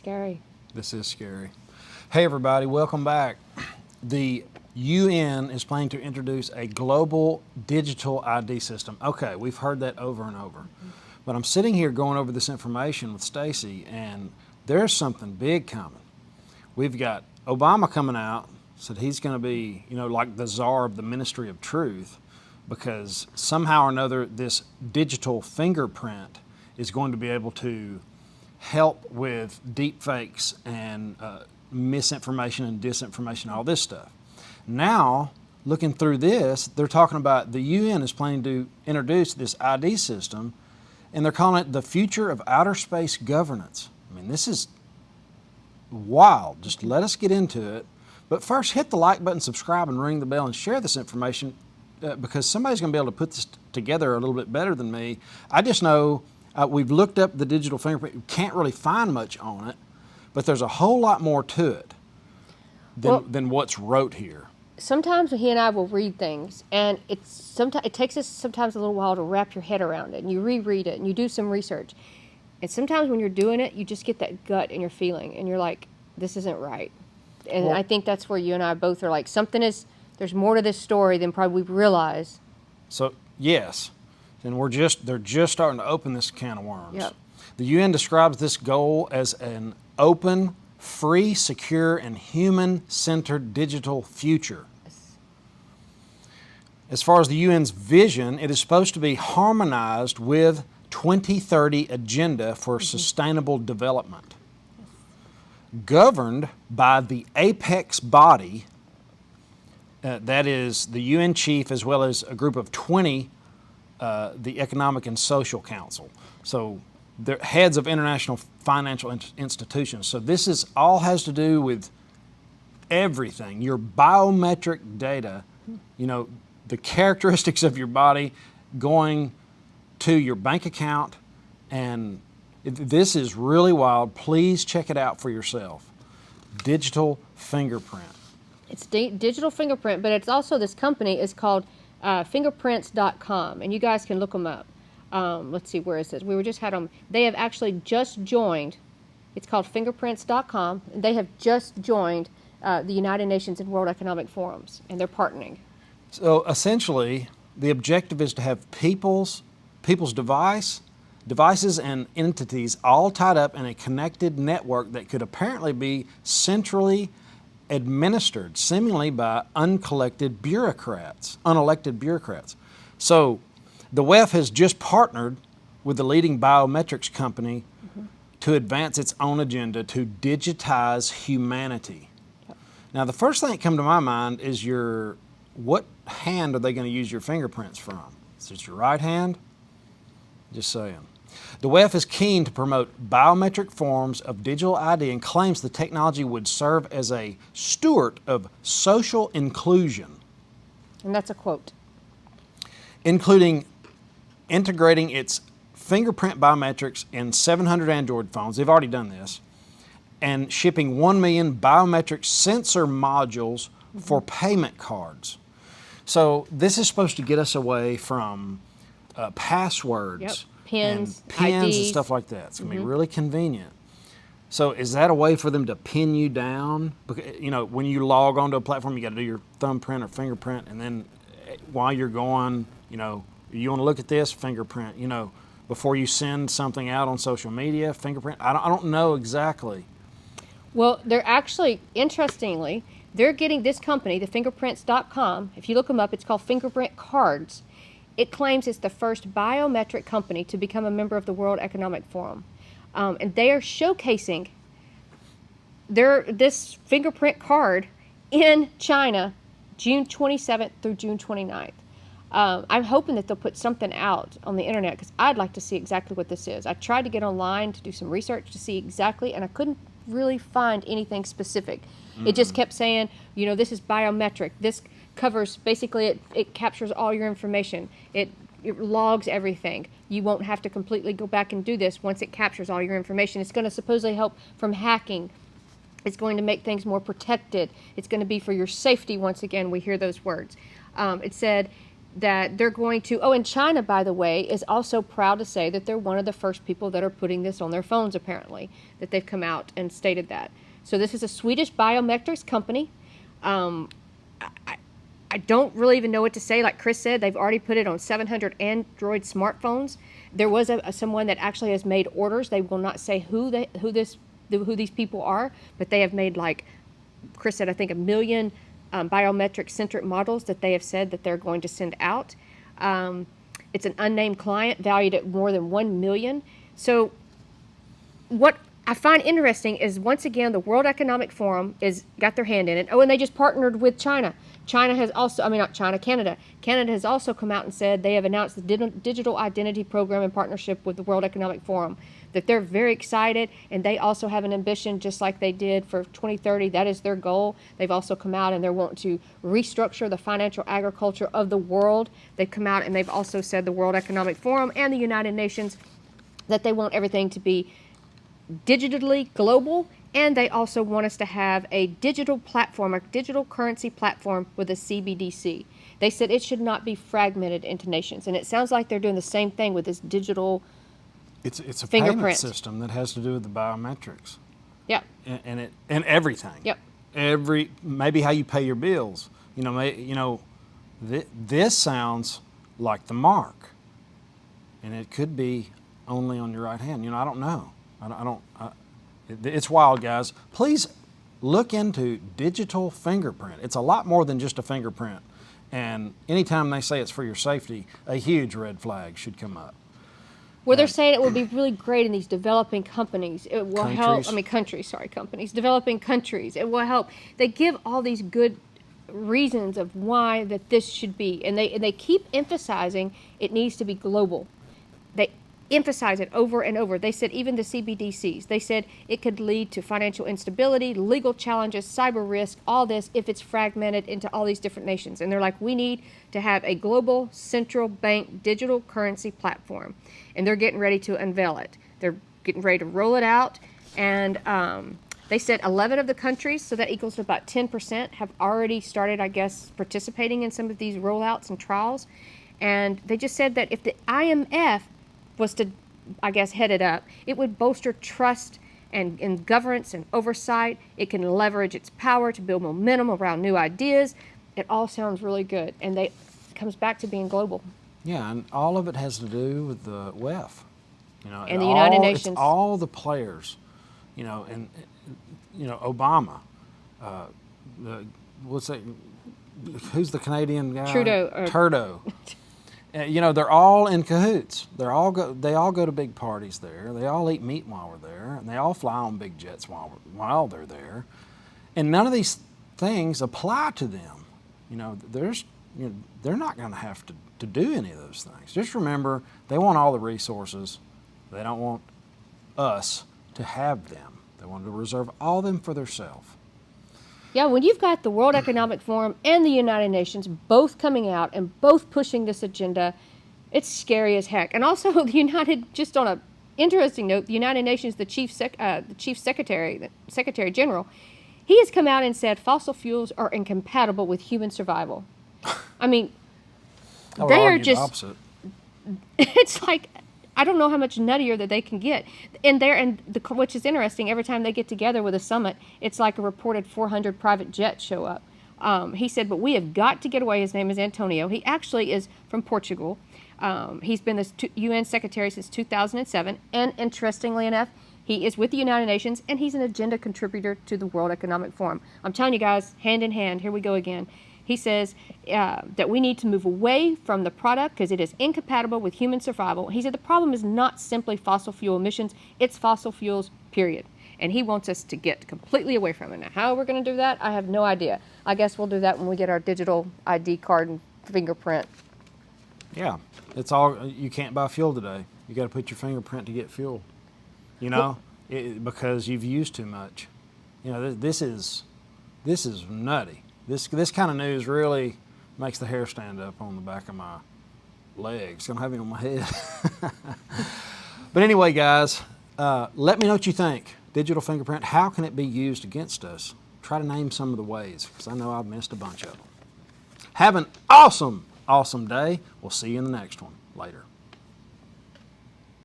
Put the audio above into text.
Scary. This is scary. Hey everybody, welcome back. The UN is planning to introduce a global digital ID system. Okay, we've heard that over and over. But I'm sitting here going over this information with Stacey, and there's something big coming. We've got Obama coming out, said he's going to be, like the czar of the Ministry of Truth, because somehow or another this digital fingerprint is going to be able to help with deep fakes and misinformation and disinformation, all this stuff. Now, looking through this, they're talking about the UN is planning to introduce this ID system, and they're calling it the future of outer space governance. I mean, this is wild. Just let us get into it. But first, hit the like button, subscribe, and ring the bell, and share this information because somebody's going to be able to put this together a little bit better than me. I just know we've looked up the digital fingerprint. We can't really find much on it, but there's a whole lot more to it than what's wrote here. Sometimes he and I will read things, and it takes us sometimes a little while to wrap your head around it, and you reread it, and you do some research. And sometimes when you're doing it, you just get that gut in your feeling, and you're like, this isn't right. And I think that's where you and I both are like, there's more to this story than probably we realize. So, yes. And they're just starting to open this can of worms. Yep. The UN describes this goal as an open, free, secure, and human-centered digital future. Yes. As far as the UN's vision, it is supposed to be harmonized with 2030 agenda for sustainable development, governed by the apex body, that is the UN chief as well as a group of 20 the Economic and Social Council. So they're heads of international financial institutions. So this all has to do with everything, your biometric data, the characteristics of your body going to your bank account. And this is really wild. Please check it out for yourself. Digital fingerprint. It's digital fingerprint, but it's also, this company is called fingerprints.com, and you guys can look them up. Let's see, where is this? We just had them. They have actually just joined. It's called fingerprints.com, and they have just joined the United Nations and World Economic Forums, and they're partnering. So essentially, the objective is to have people's devices and entities all tied up in a connected network that could apparently be centrally administered, seemingly by unelected bureaucrats. So the WEF has just partnered with the leading biometrics company to advance its own agenda to digitize humanity. Yep. Now, the first thing that comes to my mind is what hand are they going to use your fingerprints from? Is it your right hand? Just saying. The WEF is keen to promote biometric forms of digital ID and claims the technology would serve as a steward of social inclusion. And that's a quote. Including integrating its fingerprint biometrics in 700 Android phones. They've already done this. And shipping 1 million biometric sensor modules for payment cards. So this is supposed to get us away from passwords. Yep. Pins and stuff like that. It's going to be really convenient. So is that a way for them to pin you down? Because, when you log onto a platform, you got to do your thumbprint or fingerprint, and then while you're going, you want to look at this fingerprint, before you send something out on social media, fingerprint. I don't know exactly. Well, they're actually, interestingly, they're getting this company, the fingerprints.com. If you look them up, it's called Fingerprint Cards. It claims it's the first biometric company to become a member of the World Economic Forum. And they are showcasing this fingerprint card in China, June 27th through June 29th. I'm hoping that they'll put something out on the internet because I'd like to see exactly what this is. I tried to get online to do some research to see exactly, and I couldn't really find anything specific. It just kept saying, this is biometric. This covers, basically, it captures all your information. It logs everything. You won't have to completely go back and do this once it captures all your information. It's going to supposedly help from hacking. It's going to make things more protected. It's going to be for your safety. Once again, we hear those words. It said that they're going to, and China, by the way, is also proud to say that they're one of the first people that are putting this on their phones, apparently, that they've come out and stated that. So this is a Swedish biometrics company. I don't really even know what to say. Like Chris said, they've already put it on 700 Android smartphones. There was someone that actually has made orders. They will not say who these people are, but they have made, like Chris said, I think 1 million biometric centric models that they have said that they're going to send out. It's an unnamed client valued at more than 1 million. So what I find interesting is, once again, the World Economic Forum got their hand in it. Oh, and they just partnered with China. China has also, not China, Canada. Canada has also come out and said they have announced the digital identity program in partnership with the World Economic Forum, that they're very excited, and they also have an ambition, just like they did for 2030. That is their goal. They've also come out and they're wanting to restructure the financial agriculture of the world. They've come out and they've also said, the World Economic Forum and the United Nations, that they want everything to be digitally global, and they also want us to have a digital platform, a digital currency platform with a CBDC. They said it should not be fragmented into nations, and it sounds like they're doing the same thing with this digital It's a fingerprint payment system that has to do with the biometrics. Yep. And everything. Yep. Maybe how you pay your bills. This sounds like the mark, and it could be only on your right hand. I don't know. It's wild, guys. Please look into digital fingerprint. It's a lot more than just a fingerprint. And anytime they say it's for your safety, a huge red flag should come up. Well, they're saying it would be really great in these developing companies. It will help. Companies, developing countries. It will help. They give all these good reasons of why that this should be, and they keep emphasizing it needs to be global. They emphasize it over and over. They said even the CBDCs, they said it could lead to financial instability, legal challenges, cyber risk, all this if it's fragmented into all these different nations. And they're like, we need to have a global central bank digital currency platform. And they're getting ready to unveil it. They're getting ready to roll it out. And they said 11 of the countries, so that equals about 10%, have already started, I guess, participating in some of these rollouts and trials. And they just said that if the IMF was to, I guess, head it up, it would bolster trust and governance and oversight. It can leverage its power to build momentum around new ideas. It all sounds really good, and it comes back to being global. Yeah, and all of it has to do with the WEF. And the United Nations. It's all the players, and Obama. Who's the Canadian guy? Trudeau. They're all in cahoots. They all go to big parties there. They all eat meat while we're there, and they all fly on big jets while they're there. And none of these things apply to them. They're not going to have to do any of those things. Just remember, they want all the resources. They don't want us to have them. They want to reserve all of them for themselves. Yeah, when you've got the World Economic Forum and the United Nations both coming out and both pushing this agenda, it's scary as heck. And also, just on an interesting note, the United Nations, the Chief Secretary, the Secretary General, he has come out and said fossil fuels are incompatible with human survival. I mean, they are just opposite. It's like, I don't know how much nuttier that they can get. Which is interesting, every time they get together with a summit, it's like a reported 400 private jets show up. He said, but we have got to get away. His name is Antonio. He actually is from Portugal. He's been the UN Secretary since 2007. And interestingly enough, he is with the United Nations, and he's an agenda contributor to the World Economic Forum. I'm telling you guys, hand in hand, here we go again. He says that we need to move away from the product because it is incompatible with human survival. He said the problem is not simply fossil fuel emissions, it's fossil fuels, period. And he wants us to get completely away from it. Now, how we're going to do that, I have no idea. I guess we'll do that when we get our digital ID card and fingerprint. Yeah, it's all. You can't buy fuel today. You got to put your fingerprint to get fuel. Because you've used too much. This is nutty. This kind of news really makes the hair stand up on the back of my legs. I'm having it on my head. But anyway, guys, let me know what you think. Digital fingerprint, how can it be used against us? Try to name some of the ways, because I know I've missed a bunch of them. Have an awesome awesome day. We'll see you in the next one. Later.